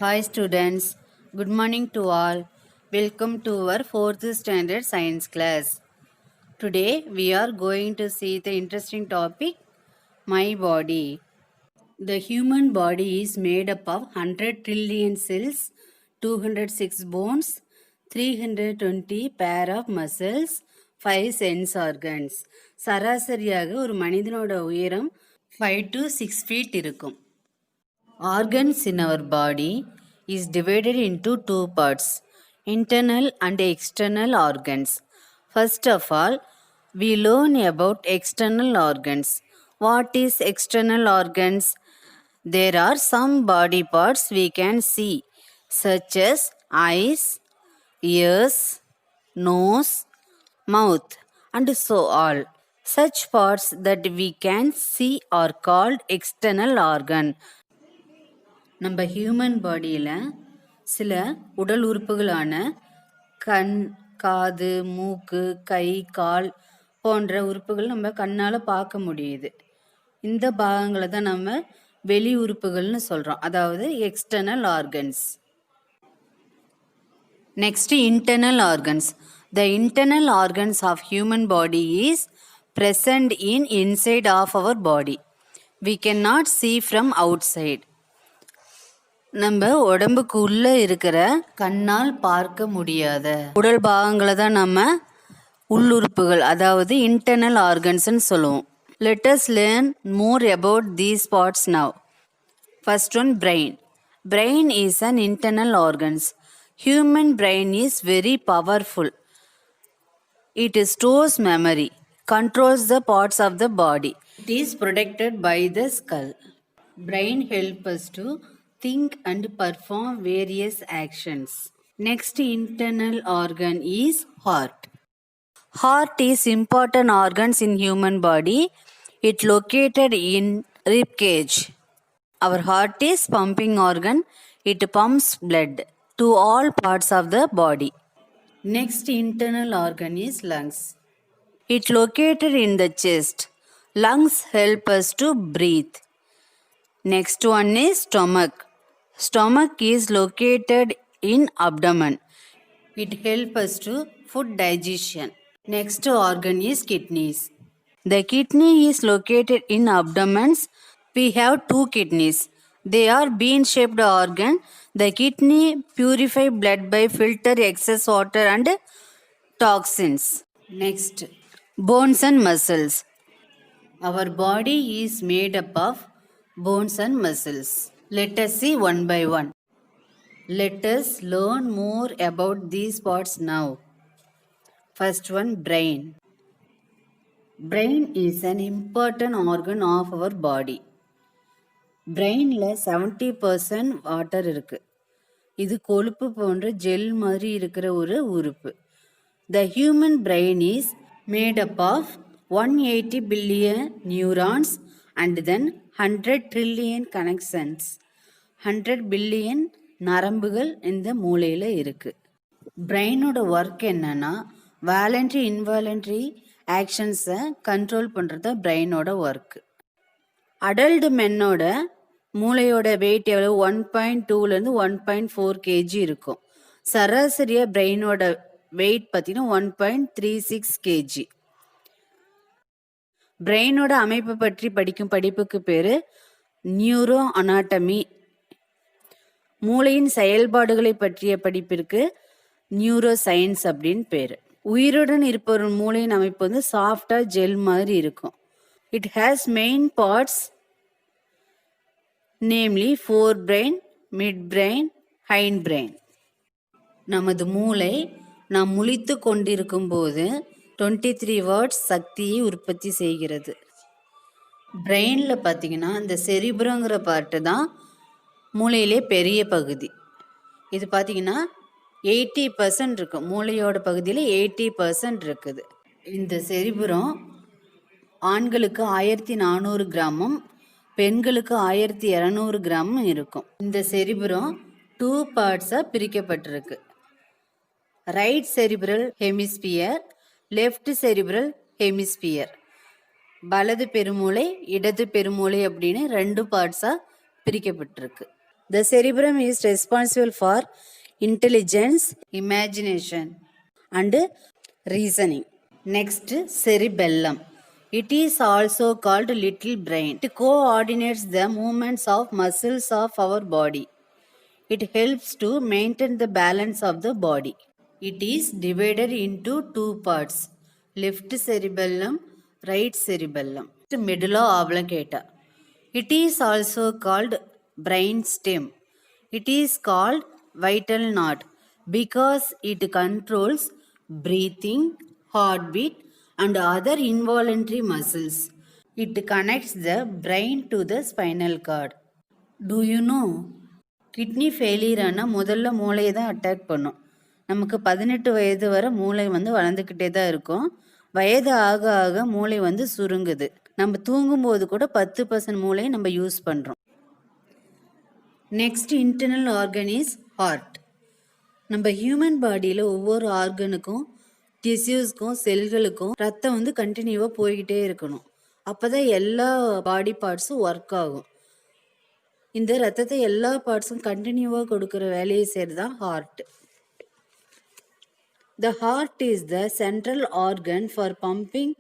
Hi students, good morning to all. Welcome to our 4th standard science class. Today we are going to see the interesting topic, my body. The human body is made up of 100 trillion cells, 206 bones, 320 pair of muscles, 5 sense organs. சராசரியாக ஒரு மனிதனோட உயரம் 5 to 6 feet இருக்கும். Organs in our body is divided into two parts, internal and external organs. First of all, we learn about external organs. What is external organs? There are some body parts we can see, such as eyes, ears, nose, mouth, and so on. Such parts that we can see are called external organ. நம்ம human பாடியில் சில உடல் உறுப்புகளான கண், காது, மூக்கு, கை, கால் போன்ற உறுப்புகள் நம்ம கண்ணால் பார்க்க முடியுது. இந்த பாகங்களை தான் நம்ம வெளி உறுப்புகள்னு சொல்கிறோம், அதாவது external organs. Next internal organs. The internal organs of human body is present in inside of our body. We cannot see from outside. நம்ம உடம்புக்கு உள்ளே இருக்கிற கண்ணால் பார்க்க முடியாத உடல் பாகங்களை தான் நம்ம உள்ளுறுப்புகள், அதாவது இன்டர்னல் ஆர்கன்ஸ்ன்னு சொல்லுவோம். Let us learn more about these parts now. First one, brain. Brain is an internal organs. Human brain is very powerful. It stores memory, controls the parts of the body. It is protected by the skull. Brain helps us to think and perform various actions. Next internal organ is heart. Heart is important organs in human body. It located in rib cage. Our heart is pumping organ. It pumps blood to all parts of the body. Next internal organ is lungs. It located in the chest. Lungs help us to breathe. Next one is stomach. Stomach is located in abdomen. It helps us to food digestion. Next organ is kidneys. The kidney is located in abdomens. We have two kidneys. They are bean-shaped organ. The kidney purify blood by filter excess water and toxins. Next, bones and muscles. Our body is made up of bones and muscles. Let us see one by one. Let us learn more about these parts now. First one, brain. Brain is an important organ of our body. பிரெயினில் 70% water இருக்குது. இது கொழுப்பு போன்ற gel மாதிரி இருக்கிற ஒரு உறுப்பு. The human brain is made up of 180 billion neurons and then 100 trillion connections. 100 billion நரம்புகள் இந்த மூளையில் இருக்குது. பிரெயினோட ஒர்க் என்னன்னா, வாலண்ட்ரி இன்வாலண்ட்ரி ஆக்ஷன்ஸை கண்ட்ரோல் பண்ணுறது பிரெயினோட ஒர்க்கு. அடல்ட் மென்னோட மூளையோட வெயிட் எவ்வளோ 1.2லேருந்து 1.4 kg இருக்கும். சராசரியாக பிரெயினோட வெயிட் பார்த்தீங்கன்னா 1.36 kg. பிரெயினோட அமைப்பு பற்றி படிக்கும் படிப்புக்கு பேர் நியூரோ அனாட்டமி. மூளையின் செயல்பாடுகளை பற்றிய படிப்பிற்கு நியூரோ சயின்ஸ் அப்படின்னு பேர். உயிருடன் இருப்பவர் மூளையின் அமைப்பு வந்து சாஃப்டாக ஜெல் மாதிரி இருக்கும். It has main parts, namely four brain, mid brain, hind brain. நமது மூளை நாம் முழித்து கொண்டிருக்கும் போது 23 வாட்ஸ் சக்தியை உற்பத்தி செய்கிறது. பிரெயினில் பார்த்தீங்கன்னா இந்த செரிப்ரங்கிற பார்ட்டு தான் மூளையிலே பெரிய பகுதி. இது பார்த்தீங்கன்னா 80% இருக்கும். மூளையோட பகுதியில் 80% இருக்குது. இந்த செரிபுரம் ஆண்களுக்கு 1400 கிராமும் பெண்களுக்கு 1200 கிராமும் இருக்கும். இந்த செரிபுரம் 2 பார்ட்ஸாக பிரிக்கப்பட்டிருக்கு. Right cerebral hemisphere, left cerebral hemisphere. வலது பெருமூளை, இடது பெருமூளை அப்படின்னு 2 பார்ட்ஸாக பிரிக்கப்பட்டிருக்கு. The cerebrum is responsible for intelligence, imagination, and reasoning. Next, cerebellum. It is also called little brain. It coordinates the movements of muscles of our body. It helps to maintain the balance of the body. It is divided into two parts, left cerebellum, right cerebellum. Medulla oblongata. It is also called brain stem. It is called vital knot because it controls breathing, heartbeat, and other involuntary muscles. It connects the brain to the spinal cord. Do you know? Kidney failure ஆனால் முதல்ல மூளையை தான் attack பண்ணும். நமக்கு 18 வயது வரை மூளை வந்து வளர்ந்துக்கிட்டே தான் இருக்கும். வயது ஆக ஆக மூளை வந்து சுருங்குது. நம்ம தூங்கும்போது கூட 10% மூளையை நம்ம யூஸ் பண்ணுறோம். Next internal organ is heart. நம்ம ஹியூமன் பாடியில் ஒவ்வொரு ஆர்கனுக்கும், டிஷ்யூஸ்க்கும், செல்களுக்கும் ரத்தம் வந்து கண்டினியூவாக போய்கிட்டே இருக்கணும். அப்போ தான் எல்லா பாடி பார்ட்ஸும் ஒர்க் ஆகும். இந்த ரத்தத்தை எல்லா பார்ட்ஸும் கண்டினியூவாக கொடுக்குற வேலையை செய்கிறது தான் heart. The heart is the central organ for pumping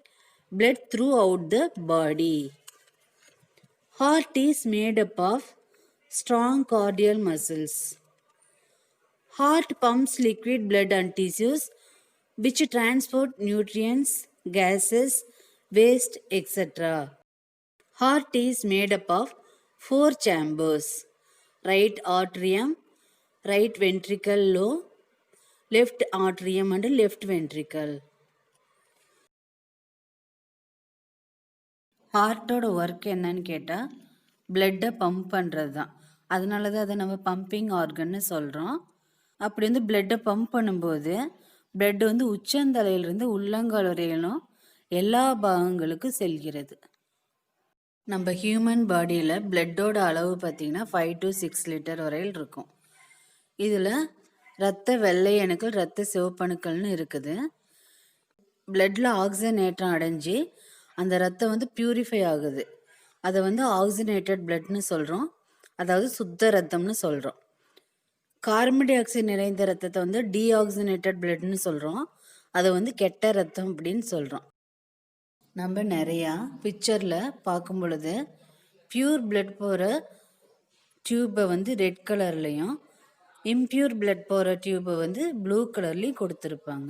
blood throughout the body. Heart is made up of strong cardiac muscles. Heart pumps liquid blood and tissues which transport nutrients, gases, waste, etc. Heart is made up of 4 chambers: right atrium, right ventricle low, left atrium and left ventricle. ஹார்ட்டோட work என்னன்னு கேட்டால் பிளட்டை pump பண்ணுறது தான். அதனால தான் அதை நம்ம பம்பிங் ஆர்கன்னு சொல்கிறோம். அப்படி வந்து பிளட்டை பம்ப் பண்ணும்போது பிளட் வந்து உச்சந்தலையிலிருந்து உள்ளங்கால் வரையிலும் எல்லா பாகங்களுக்கும் செல்கிறது. நம்ம ஹியூமன் பாடியில் பிளட்டோட அளவு பார்த்திங்கன்னா 5 to 6 லிட்டர் வரையில் இருக்கும். இதில் இரத்த வெள்ளை அணுக்கள், இரத்த சிவப்பணுக்கள்னு இருக்குது. பிளட்டில் ஆக்சிஜனேற்றம் அடைஞ்சு அந்த ரத்தம் வந்து பியூரிஃபை ஆகுது. அதை வந்து ஆக்சிஜனேட்டட் பிளட்னு சொல்கிறோம், அதாவது சுத்த ரத்தம்னு சொல்கிறோம். கார்பன் டை ஆக்சைடு நிறைந்த ரத்தத்தை வந்து டீஆக்சிஜனேட்டட் பிளட்னு சொல்கிறோம், அதை வந்து கெட்ட ரத்தம் அப்படின்னு சொல்கிறோம். நம்ம நிறையா பிக்சரில் பார்க்கும் பொழுது பியூர் பிளட் போகிற டியூப்பை வந்து ரெட் கலர்லேயும், இம்பியூர் பிளட் போகிற டியூப்பை வந்து ப்ளூ கலர்லேயும் கொடுத்துருப்பாங்க.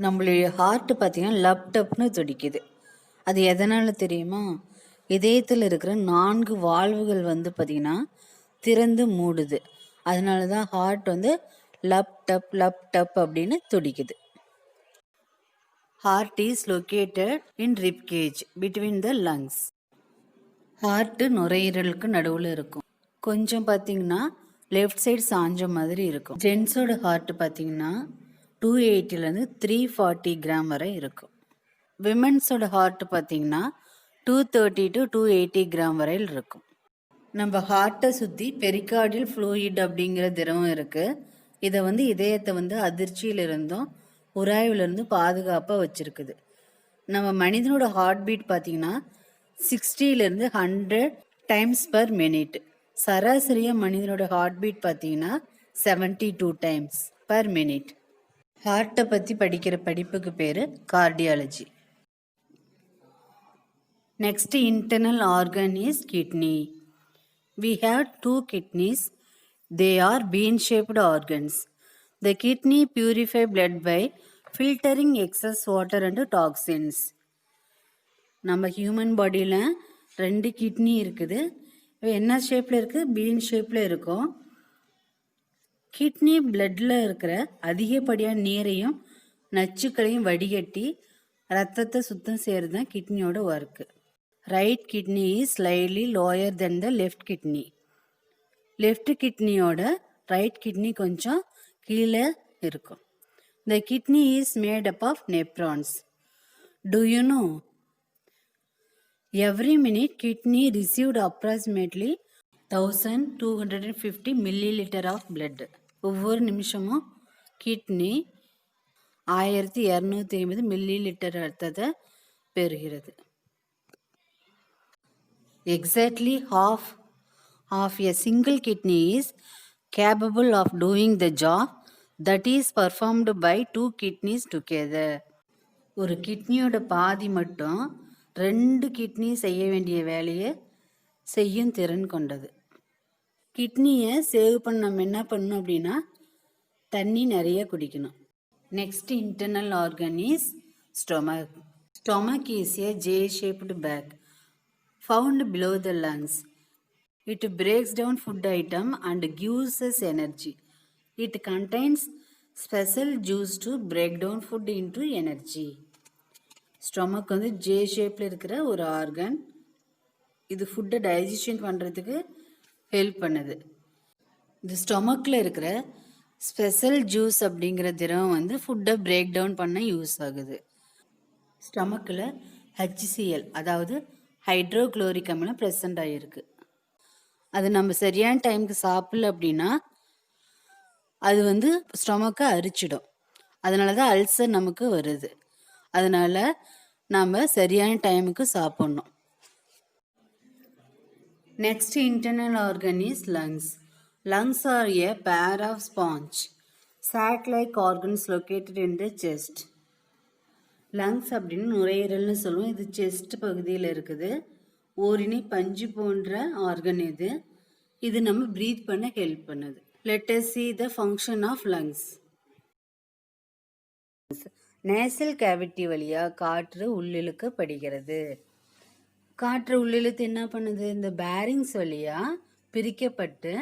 நம்மளுடைய ஹார்ட் பார்த்திங்கன்னா லப்டப்னு துடிக்குது. அது எதனால் தெரியுமா? இதயத்தில் இருக்கிற 4 வால்வுகள் வந்து பார்த்திங்கன்னா திறந்து மூடுது. அதனால தான் ஹார்ட் வந்து லப்டப் லப்டப் அப்படின்னு துடிக்குது. Heart is located in rib cage between the lungs. Heart நுரையீரலுக்கு நடுவில் இருக்கும். கொஞ்சம் பார்த்திங்கன்னா லெஃப்ட் சைடு சாஞ்ச மாதிரி இருக்கும். ஜென்ஸோட ஹார்ட் பார்த்திங்கன்னா 280லேருந்து 340 கிராம் வரை இருக்கும். விமென்ஸோட ஹார்ட் பார்த்திங்கன்னா 230 to 280 கிராம் வரையில் இருக்கும். நம்ம ஹார்ட்டை சுற்றி பெரிகார்டியல் ஃப்ளூயிட் அப்படிங்கிற திரவம் இருக்குது. இதை வந்து இதயத்தை வந்து அதிர்ச்சியிலிருந்தும் உராய்விலிருந்து பாதுகாப்பாக வச்சுருக்குது. நம்ம மனிதனோட ஹார்ட் பீட் பார்த்திங்கன்னா 60லேருந்து 100 டைம்ஸ் பர் மினிட். சராசரியாக மனிதனோட ஹார்ட் பீட் பார்த்திங்கன்னா 72 டைம்ஸ் பர் மினிட். ஹார்ட்டை பற்றி படிக்கிற படிப்புக்கு பேர் cardiology. Next internal organ is kidney. We have 2 kidneys. They are bean-shaped organs. The kidney purify blood by filtering excess water and toxins. நம்ம human பாடியில் 2 கிட்னி இருக்குது. என்ன ஷேப்பில் இருக்குது? பீன் ஷேப்பில் இருக்கும். கிட்னி பிளட்டில் இருக்கிற அதிகப்படியான நீரையும் நச்சுக்களையும் வடிகட்டி ரத்தத்தை சுத்தம் செய்கிறது தான் கிட்னியோட work. Right kidney is slightly lower than the left kidney. Left கிட்னியோட ரைட் கிட்னி கொஞ்சம் கீழே இருக்கும். The kidney is made up of nephrons. Do you know? Every minute kidney received approximately 1250 millilitre of blood. ஒவ்வொரு நிமிஷமும் kidney 1250 millilitre ரத்தத்தை பெறுகிறது. Exactly half of a single kidney is capable of doing the job that is performed by two kidneys together. ஒரு கிட்னியோட பாதி மட்டும் 2 kidney செய்ய வேண்டிய வேலையை செய்யும் திறன் கொண்டது. கிட்னியை சேவ் பண்ண நம்ம என்ன பண்ணணும் அப்படின்னா தண்ணி நிறைய குடிக்கணும். Next internal organ is stomach. Stomach is a J-shaped bag found below the lungs. It breaks down food item and gives us energy. It contains special juice to break down food into energy. Stomach வந்து J ஷேப்பில் இருக்கிற ஒரு organ. இது ஃபுட்டை digestion பண்ணுறதுக்கு help பண்ணுது. இந்த ஸ்டொமக்கில் இருக்கிற ஸ்பெஷல் ஜூஸ் அப்படிங்கிற திரவம் வந்து ஃபுட்டை பிரேக் டவுன் பண்ண யூஸ் ஆகுது. ஸ்டொமக்கில் HCl அதாவது ஹைட்ரோக்ளோரிக் அமிலம் ப்ரெசண்ட் ஆகிருக்கு. அது நம்ம சரியான டைமுக்கு சாப்பிடல அப்படின்னா அது வந்து ஸ்டொமக்கை அரிச்சிடும். அதனால தான் அல்சர் நமக்கு வருது. அதனால் நம்ம சரியான டைமுக்கு சாப்பிட்ணும். Next internal organ is lungs. Lungs are a pair of sponge, sac-like organs located in the chest. Lungs அப்படின்னு நுரையீரல்னு சொல்லுவோம். இது செஸ்ட் பகுதியில் இருக்குது. ஓரினை பஞ்சு போன்ற ஆர்கன் இது. இது நம்ம ப்ரீத் பண்ண ஹெல்ப் பண்ணுது. Let us see the function of lungs. Nasal cavity வழியாக காற்று உள்ளிழுக்கப்படுகிறது. காற்று உள்ளிழுத்து என்ன பண்ணுது? இந்த பேரிங்ஸ் வழியாக பிரிக்கப்பட்டு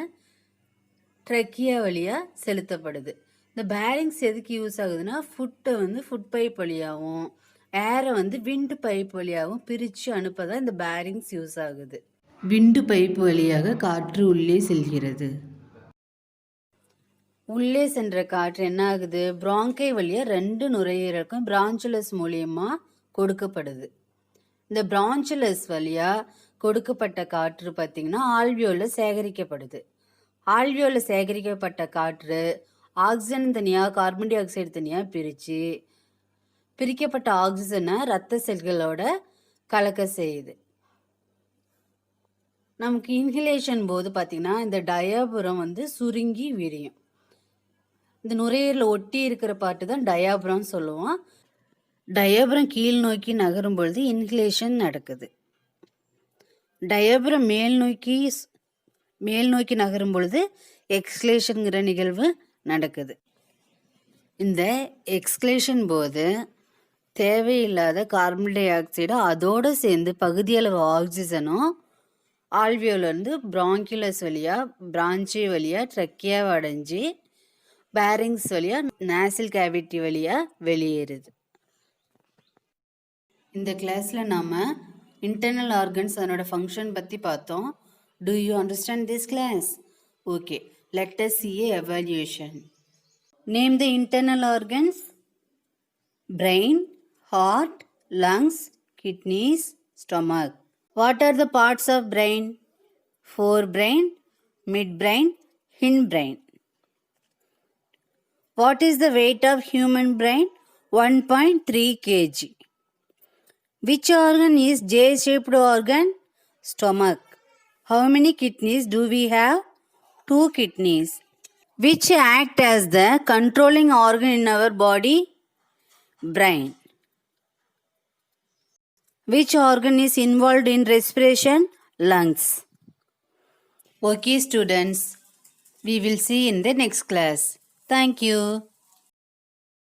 ட்ரக்கியா வழியாக செலுத்தப்படுது. இந்த பேரிங்ஸ் எதுக்கு யூஸ் ஆகுதுன்னா ஃபுட்டை வந்து ஃபுட் பைப் வழியாகவும் ஏரை வந்து விண்டு பைப் வழியாகவும் பிரித்து அனுப்பதான் இந்த பேரிங்ஸ் யூஸ் ஆகுது. விண்டு பைப் வழியாக காற்று உள்ளே செல்கிறது. உள்ளே சென்ற காற்று என்ன ஆகுது? பிராங்கை வழியாக 2 நுரையீரலுக்கும் பிரான்சுலஸ் மூலியமாக கொடுக்கப்படுது. இந்த பிரான்சுலஸ் வழியாக கொடுக்கப்பட்ட காற்று பார்த்திங்கன்னா ஆல்வியோவில் சேகரிக்கப்படுது. ஆல்வியோவில் சேகரிக்கப்பட்ட காற்று ஆக்சிஜன் தனியாக கார்பன் டை ஆக்சைடு தனியாக பிரிக்கப்பட்ட ஆக்சிஜனை இரத்த செல்களோட கலக்க செய்யுது. நமக்கு இன்ஹிலேஷன் போது பார்த்திங்கன்னா இந்த டயாபுரம் வந்து சுருங்கி விரியும். இந்த நுரையீரலில் ஒட்டி இருக்கிற பாட்டு தான் டயாபுரம் சொல்லுவோம். டயாபுரம் கீழ் நோக்கி நகரும் பொழுது இன்ஹிலேஷன் நடக்குது. டயாபுரம் மேல் நோக்கி நகரும் பொழுது எக்ஸ்ஹலேஷன்ங்கிற நிகழ்வு நடக்குது. இந்த எக்ஸ்ஹலேஷன் போது தேவையில்லாத கார்பன் டை ஆக்சைடு அதோடு சேர்ந்து பகுதியளவு ஆக்சிஜனும் ஆல்வியோலேருந்து பிராங்கியுலஸ் வழியாக பிரான்ச்சி வழியாக ட்ரக்கியாவை அடைஞ்சி பேரிங்ஸ் வழியாக நேசல் கேவிட்டி வழியாக வெளியேறுது. இந்த கிளாஸில் நாம் இன்டர்னல் ஆர்கன்ஸ் அதனோட ஃபங்க்ஷன் பற்றி பார்த்தோம். Do you understand this class? Okay, let us see a evaluation. Name the internal organs: brain, heart, lungs, kidneys, stomach. What are the parts of brain? Forebrain, midbrain, hindbrain. What is the weight of human brain? 1.3 kg. Which organ is J-shaped organ? Stomach. How many kidneys do we have? 2 kidneys. Which act as the controlling organ in our body? Brain. Which organ is involved in respiration? Lungs. Okay students, we will see in the next class. Thank you.